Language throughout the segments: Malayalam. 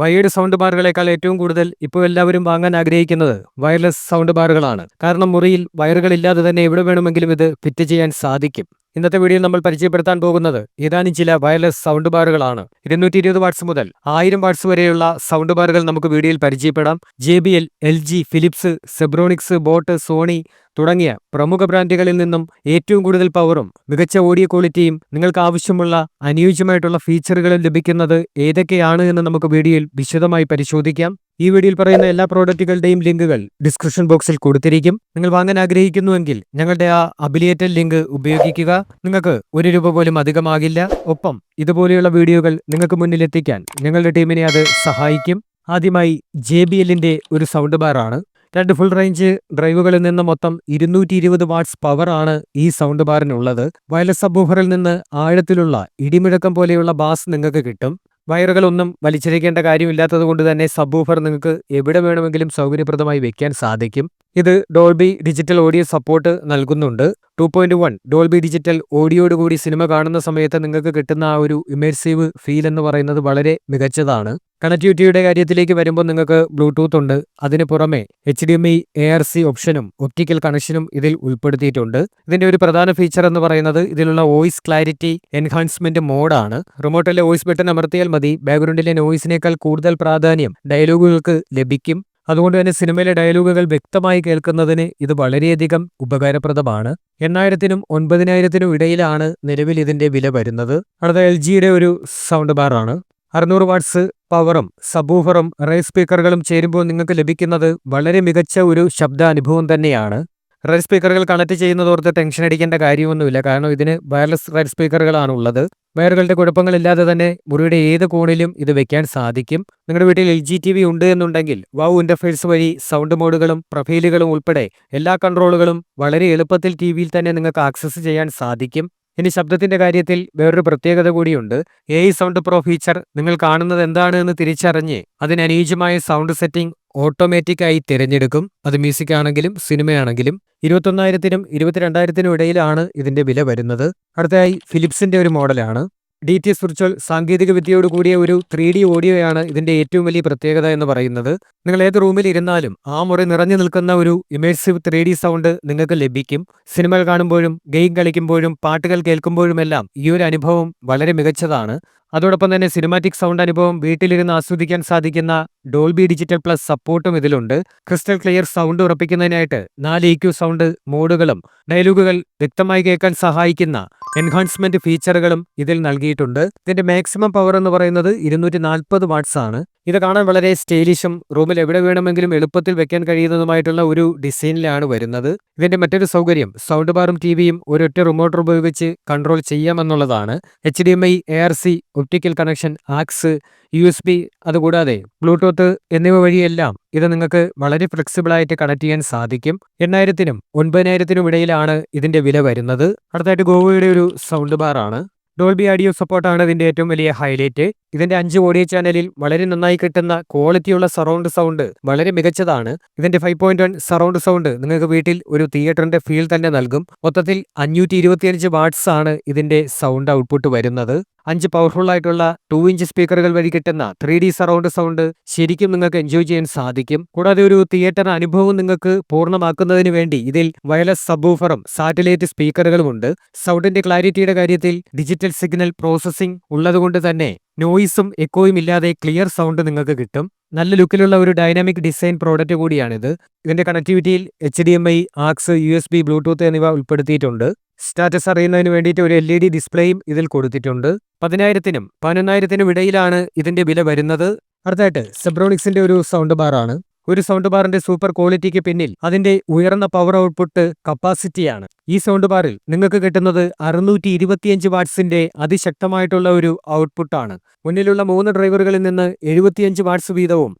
വയേർഡ് സൗണ്ട് ബാറുകളേക്കാൾ ഏറ്റവും കൂടുതൽ ഇപ്പോൾ എല്ലാവരും വാങ്ങാൻ ആഗ്രഹിക്കുന്നത് വയർലെസ് സൗണ്ട് ബാറുകളാണ്. കാരണം മുറിയിൽ വയറുകളില്ലാതെ തന്നെ എവിടെ വേണമെങ്കിലും ഇത് ഫിറ്റ് ചെയ്യാൻ സാധിക്കും. ഇന്നത്തെ വീഡിയോയിൽ നമ്മൾ പരിചയപ്പെടുത്താൻ പോകുന്നത് ഏതാനും ചില വയർലെസ് സൗണ്ട് ബാറുകളാണ്. 220 വാട്ട്സ് മുതൽ 1000 വാട്ട്സ് വരെയുള്ള സൗണ്ട് ബാറുകൾ നമുക്ക് വീഡിയോയിൽ പരിചയപ്പെടാം. JBL, LG, Philips, Zebronics, boAt, Sony തുടങ്ങിയ പ്രമുഖ ബ്രാൻഡുകളിൽ നിന്നും ഏറ്റവും കൂടുതൽ പവറും മികച്ച ഓഡിയോ ക്വാളിറ്റിയും നിങ്ങൾക്ക് ആവശ്യമുള്ള അനുയോജ്യമായിട്ടുള്ള ഫീച്ചറുകളും ലഭിക്കുന്നത് ഏതൊക്കെയാണ് എന്ന് നമുക്ക് വീഡിയോയിൽ വിശദമായി പരിശോധിക്കാം. ഈ വീഡിയോയിൽ പറയുന്ന എല്ലാ പ്രോഡക്റ്റുകളുടെയും ലിങ്കുകൾ ഡിസ്ക്രിപ്ഷൻ ബോക്സിൽ കൊടുത്തിരിക്കും. നിങ്ങൾ വാങ്ങാൻ ആഗ്രഹിക്കുന്നുവെങ്കിൽ ഞങ്ങളുടെ ആ അഫിലിയേറ്റഡ് ലിങ്ക് ഉപയോഗിക്കുക. നിങ്ങൾക്ക് ₹1 പോലും അധികമാകില്ല. ഒപ്പം ഇതുപോലെയുള്ള വീഡിയോകൾ നിങ്ങൾക്ക് മുന്നിൽ എത്തിക്കാൻ ഞങ്ങളുടെ ടീമിനെ അത് സഹായിക്കും. ആദ്യമായി JBLന്റെ ഒരു സൗണ്ട് ബാറാണ്. 2 ഫുൾ റേഞ്ച് ഡ്രൈവുകളിൽ നിന്ന് മൊത്തം 220 വാട്ട്സ് പവറാണ് ഈ സൗണ്ട് ബാറിനുള്ളത്. വയർലെസ് സബ്വൂഫറിൽ നിന്ന് ആഴത്തിലുള്ള ഇടിമുഴക്കം പോലെയുള്ള ബാസ് നിങ്ങൾക്ക് കിട്ടും. വയറുകളൊന്നും വലിച്ചിഴക്കേണ്ട കാര്യമില്ലാത്തതുകൊണ്ട് തന്നെ സബ്വൂഫർ നിങ്ങൾക്ക് എവിടെ വേണമെങ്കിലും സൗകര്യപ്രദമായി വെക്കാൻ സാധിക്കും. ഇത് ഡോൾബി ഡിജിറ്റൽ ഓഡിയോ സപ്പോർട്ട് നൽകുന്നുണ്ട്. 2.1 ഡോൾബി ഡിജിറ്റൽ ഓഡിയോടുകൂടി സിനിമ കാണുന്ന സമയത്ത് നിങ്ങൾക്ക് കിട്ടുന്ന ആ ഒരു ഇമേഴ്സീവ് ഫീൽ എന്ന് പറയുന്നത് വളരെ മികച്ചതാണ്. കണക്ടിവിറ്റിയുടെ കാര്യത്തിലേക്ക് വരുമ്പോൾ നിങ്ങൾക്ക് ബ്ലൂടൂത്ത് ഉണ്ട്. അതിന് പുറമെ HDMI ARC ഓപ്ഷനും ഒപ്റ്റിക്കൽ കണക്ഷനും ഇതിൽ ഉൾപ്പെടുത്തിയിട്ടുണ്ട്. ഇതിന്റെ ഒരു പ്രധാന ഫീച്ചർ എന്ന് പറയുന്നത് ഇതിലുള്ള വോയിസ് ക്ലാരിറ്റി എൻഹാൻസ്മെന്റ് മോഡാണ്. റിമോട്ടിലെ വോയിസ് ബട്ടൺ അമർത്തിയാൽ മതി. ബാക്ക്ഗ്രൗണ്ടിലെ നോയിസിനേക്കാൾ കൂടുതൽ പ്രാധാന്യം ഡയലോഗുകൾക്ക് ലഭിക്കും. അതുകൊണ്ട് തന്നെ സിനിമയിലെ ഡയലോഗുകൾ വ്യക്തമായി കേൾക്കുന്നതിന് ഇത് വളരെയധികം ഉപകാരപ്രദമാണ്. 8,000-നും 9,000-നും ഇടയിലാണ് നിലവിൽ ഇതിന്റെ വില വരുന്നത്. അടുത്ത LGയുടെ ഒരു സൗണ്ട് ബാറാണ്. 600 വാട്ട്സ് പവറും സബ്വൂഫറും റൈസ് സ്പീക്കറുകളും ചേരുമ്പോൾ നിങ്ങൾക്ക് ലഭിക്കുന്നത് വളരെ മികച്ച ഒരു ശബ്ദാനുഭവം തന്നെയാണ്. റൈസ് സ്പീക്കറുകൾ കണക്ട് ചെയ്യുന്നതോർത്ത് ടെൻഷൻ അടിക്കേണ്ട കാര്യമൊന്നുമില്ല. കാരണം ഇതിന് വയർലെസ് റൈസ് സ്പീക്കറുകളാണുള്ളത്. വയറുകളുടെ കുഴപ്പങ്ങളില്ലാതെ തന്നെ മുറിയുടെ ഏത് കോണിലും ഇത് വെക്കാൻ സാധിക്കും. നിങ്ങളുടെ വീട്ടിൽ LG TV ഉണ്ട് എന്നുണ്ടെങ്കിൽ വൗ ഇന്റർഫേസ് വഴി സൗണ്ട് മോഡുകളും പ്രൊഫൈലുകളും ഉൾപ്പെടെ എല്ലാ കൺട്രോളുകളും വളരെ എളുപ്പത്തിൽ TVയിൽ തന്നെ നിങ്ങൾക്ക് ആക്സസ് ചെയ്യാൻ സാധിക്കും. ഇനി ശബ്ദത്തിന്റെ കാര്യത്തിൽ വേറൊരു പ്രത്യേകത കൂടിയുണ്ട്. AI സൗണ്ട് പ്രോ ഫീച്ചർ നിങ്ങൾ കാണുന്നത് എന്താണ് എന്ന് തിരിച്ചറിഞ്ഞ് അതിനനുയോജ്യമായ സൗണ്ട് സെറ്റിംഗ് ഓട്ടോമാറ്റിക്കായി തിരഞ്ഞെടുക്കും. അത് മ്യൂസിക് ആണെങ്കിലും സിനിമയാണെങ്കിലും. 21,000-നും 22,000-നും ഇടയിലാണ് ഇതിന്റെ വില വരുന്നത്. അടുത്തതായി ഫിലിപ്സിന്റെ ഒരു മോഡലാണ്. DTS വിർച്വൽ സാങ്കേതിക വിദ്യയോട് കൂടിയ ഒരു 3D ഓഡിയോയാണ് ഇതിന്റെ ഏറ്റവും വലിയ പ്രത്യേകത എന്ന് പറയുന്നത്. നിങ്ങൾ ഏത് റൂമിൽ ഇരുന്നാലും ആ മുറി നിറഞ്ഞു നിൽക്കുന്ന ഒരു ഇമേഴ്സീവ് 3D സൗണ്ട് നിങ്ങൾക്ക് ലഭിക്കും. സിനിമകൾ കാണുമ്പോഴും ഗെയിം കളിക്കുമ്പോഴും പാട്ടുകൾ കേൾക്കുമ്പോഴുമെല്ലാം ഈ ഒരു അനുഭവം വളരെ മികച്ചതാണ്. അതോടൊപ്പം തന്നെ സിനിമാറ്റിക് സൗണ്ട് അനുഭവം വീട്ടിലിരുന്ന് ആസ്വദിക്കാൻ സാധിക്കുന്ന ഡോൾബി ഡിജിറ്റൽ പ്ലസ് സപ്പോർട്ടും ഇതിലുണ്ട്. ക്രിസ്റ്റൽ ക്ലിയർ സൗണ്ട് ഉറപ്പിക്കുന്നതിനായിട്ട് 4 EQ സൗണ്ട് മോഡുകളും ഡയലോഗുകൾ വ്യക്തമായി കേൾക്കാൻ സഹായിക്കുന്ന എൻഹാൻസ്മെന്റ് ഫീച്ചറുകളും ഇതിൽ നൽകിയിട്ടുണ്ട്. ഇതിന്റെ മാക്സിമം പവർ എന്ന് പറയുന്നത് 240 വാട്ട്സ് ആണ്. ഇത് കാണാൻ വളരെ സ്റ്റൈലിഷും റൂമിൽ എവിടെ വേണമെങ്കിലും എളുപ്പത്തിൽ വെക്കാൻ കഴിയുന്നതുമായിട്ടുള്ള ഒരു ഡിസൈനിലാണ് വരുന്നത്. ഇതിന്റെ മറ്റൊരു സൗകര്യം സൗണ്ട് ബാറും TVയും ഒരൊറ്റ റിമോട്ട് ഉപയോഗിച്ച് കൺട്രോൾ ചെയ്യാമെന്നുള്ളതാണ്. HDMI ARC optical connection, aux, USB, അതുകൂടാതെ ബ്ലൂടൂത്ത് എന്നിവ വഴിയെല്ലാം ഇത് നിങ്ങൾക്ക് വളരെ ഫ്ലെക്സിബിളായിട്ട് കണക്ട് ചെയ്യാൻ സാധിക്കും. 8,000-നും 9,000-നും ഇടയിലാണ് ഇതിന്റെ വില വരുന്നത്. അടുത്തായിട്ട് ഗോവയുടെ ഒരു സൗണ്ട് ബാറാണ്. ഡോൾബി ഓഡിയോ സപ്പോർട്ടാണ് ഇതിന്റെ ഏറ്റവും വലിയ ഹൈലൈറ്റ്. ഇതിന്റെ 5 ഓഡിയോ ചാനലിൽ വളരെ നന്നായി കിട്ടുന്ന ക്വാളിറ്റിയുള്ള സറൗണ്ട് സൗണ്ട് വളരെ മികച്ചതാണ്. ഇതിന്റെ 5.1 സറൗണ്ട് സൗണ്ട് നിങ്ങൾക്ക് വീട്ടിൽ ഒരു തിയേറ്ററിന്റെ ഫീൽ തന്നെ നൽകും. മൊത്തത്തിൽ 525 വാട്ട്സ് ആണ് ഇതിന്റെ സൗണ്ട് ഔട്ട്പുട്ട് വരുന്നത്. 5 പവർഫുൾ ആയിട്ടുള്ള 2 ഇഞ്ച് സ്പീക്കറുകൾ വഴി കിട്ടുന്ന 3D സറൗണ്ട് സൗണ്ട് ശരിക്കും നിങ്ങൾക്ക് എൻജോയ് ചെയ്യാൻ സാധിക്കും. കൂടാതെ ഒരു തിയേറ്റർ അനുഭവം നിങ്ങൾക്ക് പൂർണ്ണമാക്കുന്നതിന് വേണ്ടി ഇതിൽ വയർലെസ് സബ്വൂഫറും സാറ്റലൈറ്റ് സ്പീക്കറുകളുമുണ്ട്. സൗണ്ടിന്റെ ക്ലാരിറ്റിയുടെ കാര്യത്തിൽ ഡിജിറ്റൽ സിഗ്നൽ പ്രോസസ്സിംഗ് ഉള്ളതുകൊണ്ട് തന്നെ നോയിസും എക്കോയും ഇല്ലാതെ ക്ലിയർ സൗണ്ട് നിങ്ങൾക്ക് കിട്ടും. നല്ല ലുക്കിലുള്ള ഒരു ഡൈനാമിക് ഡിസൈൻ പ്രോഡക്റ്റ് കൂടിയാണിത്. ഇതിന്റെ കണക്ടിവിറ്റിയിൽ HDMI, ആക്സ്, USB, ബ്ലൂടൂത്ത് എന്നിവ ഉൾപ്പെടുത്തിയിട്ടുണ്ട്. സ്റ്റാറ്റസ് അറിയുന്നതിന് വേണ്ടിയിട്ട് ഒരു LED ഡിസ്പ്ലേയും ഇതിൽ കൊടുത്തിട്ടുണ്ട്. 10,000-നും 11,000-നും ഇടയിലാണ് ഇതിന്റെ വില വരുന്നത്. അടുത്തായിട്ട് സെബ്രോണിക്സിന്റെ ഒരു സൗണ്ട് ബാറാണ്. ഒരു സൗണ്ട് ബാറിന്റെ സൂപ്പർ ക്വാളിറ്റിക്ക് പിന്നിൽ അതിന്റെ ഉയർന്ന പവർ ഔട്ട്പുട്ട് കപ്പാസിറ്റിയാണ്. ഈ സൗണ്ട് ബാറിൽ നിങ്ങൾക്ക് കിട്ടുന്നത് 625 വാട്ട്സിന്റെ അതിശക്തമായിട്ടുള്ള ഒരു ഔട്ട്പുട്ടാണ്. മുന്നിലുള്ള 3 ഡ്രൈവറുകളിൽ നിന്ന് 75 വാട്ട്സ് വീതവും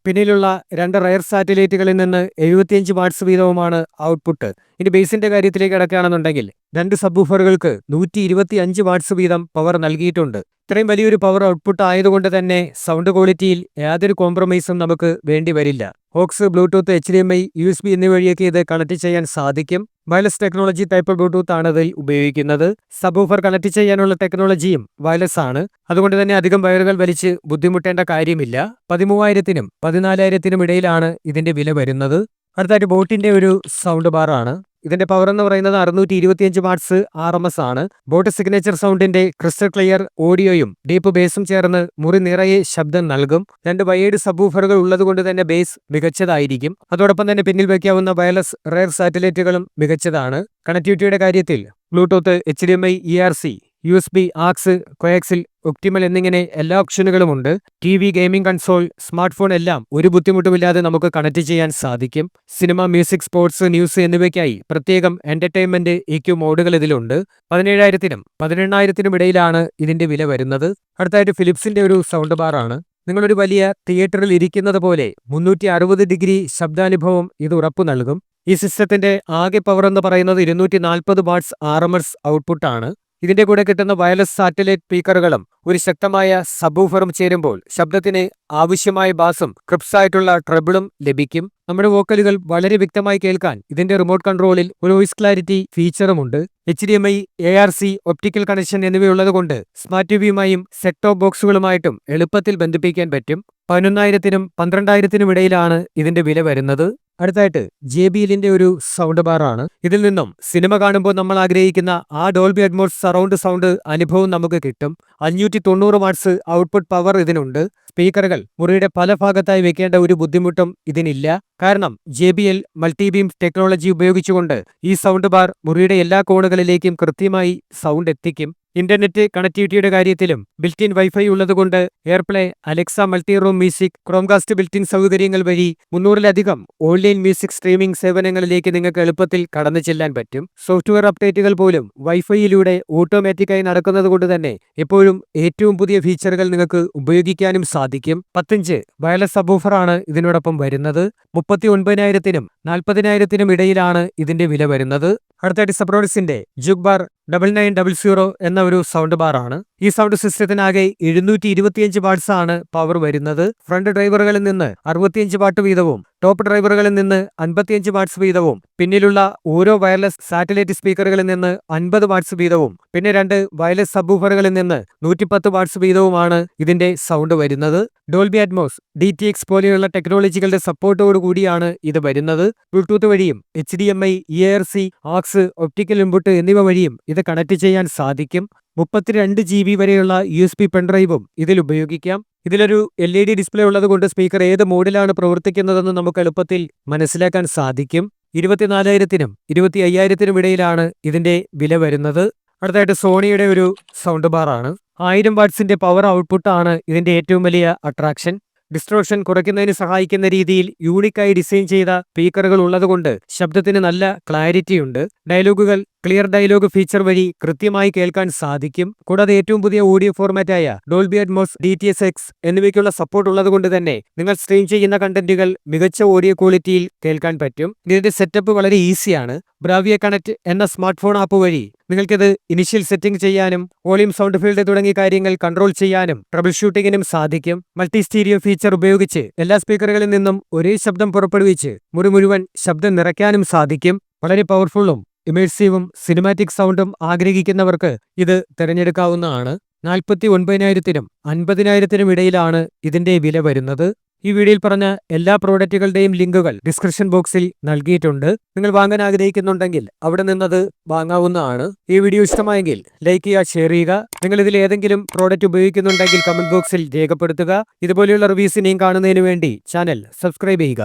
പിന്നിലുള്ള 2 റയർ സാറ്റലൈറ്റുകളിൽ നിന്ന് 75 വാട്ട്സ് വീതവുമാണ് ഔട്ട്പുട്ട്. ഇനി ബേസിന്റെ കാര്യത്തിലേക്ക് കിടക്കുകയാണെന്നുണ്ടെങ്കിൽ 2 സബ്വൂഫറുകൾക്ക് 125 വാട്ട്സ് വീതം പവർ നൽകിയിട്ടുണ്ട്. ഇത്രയും വലിയൊരു പവർ ഔട്ട്പുട്ട് ആയതുകൊണ്ട് തന്നെ സൗണ്ട് ക്വാളിറ്റിയിൽ യാതൊരു കോംപ്രമൈസും നമുക്ക് വേണ്ടി വരില്ല. ഓക്സ്, ബ്ലൂടൂത്ത്, HDMI, USB എന്നിവ വഴിയൊക്കെ ഇത് കണക്ട് ചെയ്യാൻ സാധിക്കും. വയർലെസ് ടെക്നോളജി ടൈപ്പ് ബ്ലൂടൂത്ത് ആണ് ഇതിൽ ഉപയോഗിക്കുന്നത്. സബ്വൂഫർ കണക്ട് ചെയ്യാനുള്ള ടെക്നോളജിയും വയർലെസ് ആണ്. അതുകൊണ്ട് തന്നെ അധികം വയറുകൾ വലിച്ച് ബുദ്ധിമുട്ടേണ്ട കാര്യമില്ല. 13,000-നും 14,000-നും ഇടയിലാണ് ഇതിന്റെ വില വരുന്നത്. അടുത്തായിട്ട് ബോട്ടിന്റെ ഒരു സൗണ്ട് ബാർ ആണ്. ഇതിന്റെ പവർ എന്ന് പറയുന്നത് 625 വാട്ട്സ് RMS ആണ്. ബോട്ട് സിഗ്നേച്ചർ സൗണ്ടിന്റെ ക്രിസ്റ്റൽ ക്ലിയർ ഓഡിയോയും ഡീപ്പ് ബേസും ചേർന്ന് മുറി നിറയെ ശബ്ദം നൽകും. 2 വയേർഡ് സബ്വൂഫറുകൾ ഉള്ളതുകൊണ്ട് തന്നെ ബേസ് മികച്ചതായിരിക്കും. അതോടൊപ്പം തന്നെ പിന്നിൽ വയ്ക്കാവുന്ന വയർലെസ് റെയർ സാറ്റലൈറ്റുകളും മികച്ചതാണ്. കണക്ടിവിറ്റിയുടെ കാര്യത്തിൽ Bluetooth, HDMI, ERC, USB, AUX, കോയാക്സിൽ, optimal എന്നിങ്ങനെ എല്ലാ ഓപ്ഷനുകളുമുണ്ട്. TV, gaming console, smart phone എല്ലാം ഒരു ബുദ്ധിമുട്ടുമില്ലാതെ നമുക്ക് കണക്ട് ചെയ്യാൻ സാധിക്കും. സിനിമ, മ്യൂസിക്, സ്പോർട്സ്, ന്യൂസ് എന്നിവയ്ക്കായി പ്രത്യേകം എന്റർടൈൻമെന്റ് EQ മോഡുകൾ ഇതിലുണ്ട്. 17,000-നും 18,000-നും ഇടയിലാണ് ഇതിന്റെ വില വരുന്നത്. അടുത്തായിട്ട് ഫിലിപ്സിന്റെ ഒരു സൗണ്ട് ബാർ ആണ്. നിങ്ങളൊരു വലിയ തിയേറ്ററിൽ ഇരിക്കുന്നത് പോലെ 360 ഡിഗ്രി ശബ്ദാനുഭവം ഇത് ഉറപ്പു നൽകും. ഈ സിസ്റ്റത്തിന്റെ ആകെ പവർ എന്ന് പറയുന്നത് 240 വാട്ട്സ് RMS ഔട്ട്പുട്ട് ആണ്. ഇതിന്റെ കൂടെ കിട്ടുന്ന വയർലെസ് സാറ്റലൈറ്റ് സ്പീക്കറുകളും ഒരു ശക്തമായ സബ്വൂഫറും ചേരുമ്പോൾ ശബ്ദത്തിന് ആവശ്യമായ ബാസും ക്രിപ്സായിട്ടുള്ള ട്രബിളും ലഭിക്കും. നമ്മുടെ വോക്കലുകൾ വളരെ വ്യക്തമായി കേൾക്കാൻ ഇതിന്റെ റിമോട്ട് കൺട്രോളിൽ ഒരു വോയിസ് ക്ലാരിറ്റി ഫീച്ചറുമുണ്ട്. HDMI, ARC, ഒപ്റ്റിക്കൽ കണക്ഷൻ എന്നിവയുള്ളതുകൊണ്ട് സ്മാർട്ട് ടിവിയുമായും സെറ്റ് ടോപ്പ് ബോക്സുകളുമായിട്ടും എളുപ്പത്തിൽ ബന്ധിപ്പിക്കാൻ പറ്റും. 11,000-നും 12,000-നും ഇടയിലാണ് ഇതിന്റെ വില വരുന്നത്. അടുത്തായിട്ട് JBLന്റെ ഒരു സൗണ്ട് ബാർ ആണ്. ഇതിൽ നിന്നും സിനിമ കാണുമ്പോൾ നമ്മൾ ആഗ്രഹിക്കുന്ന ആ ഡോൾബി അറ്റ്മോസ് സറൗണ്ട് സൗണ്ട് അനുഭവം നമുക്ക് കിട്ടും. 590 വാട്ട്സ് ഔട്ട്പുട്ട് പവർ ഇതിനുണ്ട്. സ്പീക്കറുകൾ മുറിയുടെ പല ഭാഗത്തായി വെക്കേണ്ട ഒരു ബുദ്ധിമുട്ടും ഇതിനില്ല. കാരണം JBL മൾട്ടിബീം ടെക്നോളജി ഉപയോഗിച്ചുകൊണ്ട് ഈ സൗണ്ട് ബാർ മുറിയുടെ എല്ലാ കോണുകളിലേക്കും കൃത്യമായി സൗണ്ട് എത്തിക്കും. ഇന്റർനെറ്റ് കണക്ടിവിറ്റിയുടെ കാര്യത്തിലും ബിൽറ്റിൻ വൈഫൈ ഉള്ളതുകൊണ്ട് AirPlay, Alexa, multi room music, Chromecast built-in സൗകര്യങ്ങൾ വഴി 300-ലധികം ഓൺലൈൻ മ്യൂസിക് സ്ട്രീമിംഗ് സേവനങ്ങളിലേക്ക് നിങ്ങൾക്ക് എളുപ്പത്തിൽ കടന്നു ചെല്ലാൻ പറ്റും. സോഫ്റ്റ്വെയർ അപ്ഡേറ്റുകൾ പോലും വൈഫൈയിലൂടെ ഓട്ടോമാറ്റിക്കായി നടക്കുന്നത് കൊണ്ട് തന്നെ എപ്പോഴും ഏറ്റവും പുതിയ ഫീച്ചറുകൾ നിങ്ങൾക്ക് ഉപയോഗിക്കാനും സാധിക്കും. 10 ഇഞ്ച് വയർലെസ് സബ്വൂഫറാണ് ഇതിനോടൊപ്പം വരുന്നത്. 39,000-നും 40,000-നും ഇടയിലാണ് ഇതിന്റെ വില വരുന്നത്. അടുത്തായിട്ട് സബ്രോണിക്സിന്റെ ജുഗ്ബാർ 9900 എന്ന ഒരു സൗണ്ട് ബാർ ആണ്. ഈ സൗണ്ട് സിസ്റ്റത്തിനാകെ 725 വാട്ട്സ് ആണ് പവർ വരുന്നത്. ഫ്രണ്ട് ഡ്രൈവറുകളിൽ നിന്ന് 65 വാട്ട് വീതവും ടോപ്പ് ഡ്രൈവറുകളിൽ നിന്ന് 55 വാട്ട്സ് വീതവും പിന്നിലുള്ള ഓരോ വയർലെസ് സാറ്റലൈറ്റ് സ്പീക്കറുകളിൽ നിന്ന് 50 വാട്ട്സ് വീതവും പിന്നെ 2 വയർലെസ് സബ്വൂഫറുകളിൽ നിന്ന് 110 വാട്ട്സ് വീതവുമാണ് ഇതിന്റെ സൗണ്ട് വരുന്നത്. ഡോൾബി അറ്റ്മോസ്, DTX പോലെയുള്ള ടെക്നോളജികളുടെ സപ്പോർട്ടോടു കൂടിയാണ് ഇത് വരുന്നത്. ബ്ലൂടൂത്ത് വഴിയും HDMI, ERC, AUX, optical input എന്നിവ വഴിയും ഇത് കണക്ട് ചെയ്യാൻ സാധിക്കും. 32 GB വരെയുള്ള USB പെൻഡ്രൈവും ഇതിൽ ഉപയോഗിക്കാം. ഇതിലൊരു LED ഡിസ്പ്ലേ ഉള്ളതുകൊണ്ട് സ്പീക്കർ ഏത് മോഡിലാണ് പ്രവർത്തിക്കുന്നതെന്ന് നമുക്ക് എളുപ്പത്തിൽ മനസ്സിലാക്കാൻ സാധിക്കും. 24,000-നും 25,000-നും ഇടയിലാണ് ഇതിന്റെ വില വരുന്നത്. അടുത്തായിട്ട് സോണിയുടെ ഒരു സൗണ്ട് ബാർ ആണ്. 1000 വാട്ട്സിന്റെ പവർ ഔട്ട്പുട്ടാണ് ഇതിന്റെ ഏറ്റവും വലിയ അട്രാക്ഷൻ. ഡിസ്ട്രോഷൻ കുറയ്ക്കുന്നതിന് സഹായിക്കുന്ന രീതിയിൽ യൂണിക്കായി ഡിസൈൻ ചെയ്ത സ്പീക്കറുകൾ ഉള്ളതുകൊണ്ട് ശബ്ദത്തിന് നല്ല ക്ലാരിറ്റിയുണ്ട്. ഡയലോഗുകൾ ക്ലിയർ ഡയലോഗ് ഫീച്ചർ വഴി കൃത്യമായി കേൾക്കാൻ സാധിക്കും. കൂടാതെ ഏറ്റവും പുതിയ ഓഡിയോ ഫോർമാറ്റായ ഡോൾബി അറ്റ്മോസ്, DTS:X എന്നിവയ്ക്കുള്ള സപ്പോർട്ട് ഉള്ളതുകൊണ്ട് തന്നെ നിങ്ങൾ സ്ട്രീം ചെയ്യുന്ന കണ്ടന്റുകൾ മികച്ച ഓഡിയോ ക്വാളിറ്റിയിൽ കേൾക്കാൻ പറ്റും. ഇതിന്റെ സെറ്റപ്പ് വളരെ ഈസിയാണ്. ബ്രാവിയ കണക്ട് എന്ന സ്മാർട്ട് ഫോൺ ആപ്പ് വഴി നിങ്ങൾക്കിത് ഇനിഷ്യൽ സെറ്റിംഗ് ചെയ്യാനും വോളിയം, സൗണ്ട് ഫീൽഡ് തുടങ്ങിയ കാര്യങ്ങൾ കൺട്രോൾ ചെയ്യാനും ട്രബിൾ ഷൂട്ടിങ്ങിനും സാധിക്കും. മൾട്ടി സ്റ്റീരിയോ ഫീച്ചർ ഉപയോഗിച്ച് എല്ലാ സ്പീക്കറുകളിൽ നിന്നും ഒരേ ശബ്ദം പുറപ്പെടുവിച്ച് മുറി മുഴുവൻ ശബ്ദം നിറയ്ക്കാനും സാധിക്കും. വളരെ പവർഫുള്ളും ഇമേഴ്സീവും സിനിമാറ്റിക് സൗണ്ടും ആഗ്രഹിക്കുന്നവർക്ക് ഇത് തിരഞ്ഞെടുക്കാവുന്നതാണ്. 49,000-നും 50,000-നും ഇടയിലാണ് ഇതിന്റെ വില വരുന്നത്. ഈ വീഡിയോയിൽ പറഞ്ഞ എല്ലാ പ്രോഡക്റ്റുകളുടെയും ലിങ്കുകൾ ഡിസ്ക്രിപ്ഷൻ ബോക്സിൽ നൽകിയിട്ടുണ്ട്. നിങ്ങൾ വാങ്ങാൻ ആഗ്രഹിക്കുന്നുണ്ടെങ്കിൽ അവിടെ നിന്നത് വാങ്ങാവുന്നതാണ്. ഈ വീഡിയോ ഇഷ്ടമായെങ്കിൽ ലൈക്ക് ചെയ്യുക, ഷെയർ ചെയ്യുക. നിങ്ങൾ ഇതിൽ ഏതെങ്കിലും പ്രോഡക്റ്റ് ഉപയോഗിക്കുന്നുണ്ടെങ്കിൽ കമന്റ് ബോക്സിൽ രേഖപ്പെടുത്തുക. ഇതുപോലെയുള്ള റിവ്യൂസ് ഇനിയും കാണുന്നതിന് വേണ്ടി ചാനൽ സബ്സ്ക്രൈബ് ചെയ്യുക.